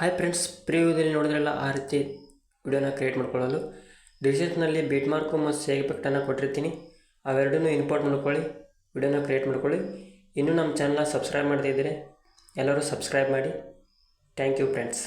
Hi friends, ಪ್ರಿವ್ಯೂದಲ್ಲಿ ನೋಡಿದ್ರೆಲ್ಲ ಆ ರೀತಿ ವಿಡಿಯೋನ ಕ್ರಿಯೇಟ್ ಮಾಡ್ಕೊಳ್ಳಲು ಡಿಸ್ಕ್ರಿಪ್ಷನಲ್ಲಿ ಬೀಟ್ ಮಾರ್ಕು ಮತ್ತು ಸೇವ್ ಎಫೆಕ್ಟನ್ನು ಕೊಟ್ಟಿರ್ತೀನಿ. ಅವೆರಡನ್ನೂ ಇಂಪೋರ್ಟ್ ಮಾಡ್ಕೊಳ್ಳಿ, ವಿಡಿಯೋನ ಕ್ರಿಯೇಟ್ ಮಾಡ್ಕೊಳ್ಳಿ. ಇನ್ನೂ ನಮ್ಮ ಚಾನಲ್ನ ಸಬ್ಸ್ಕ್ರೈಬ್ ಮಾಡದೇ ಇದ್ದರೆ ಎಲ್ಲರೂ ಸಬ್ಸ್ಕ್ರೈಬ್ ಮಾಡಿ. Thank you friends.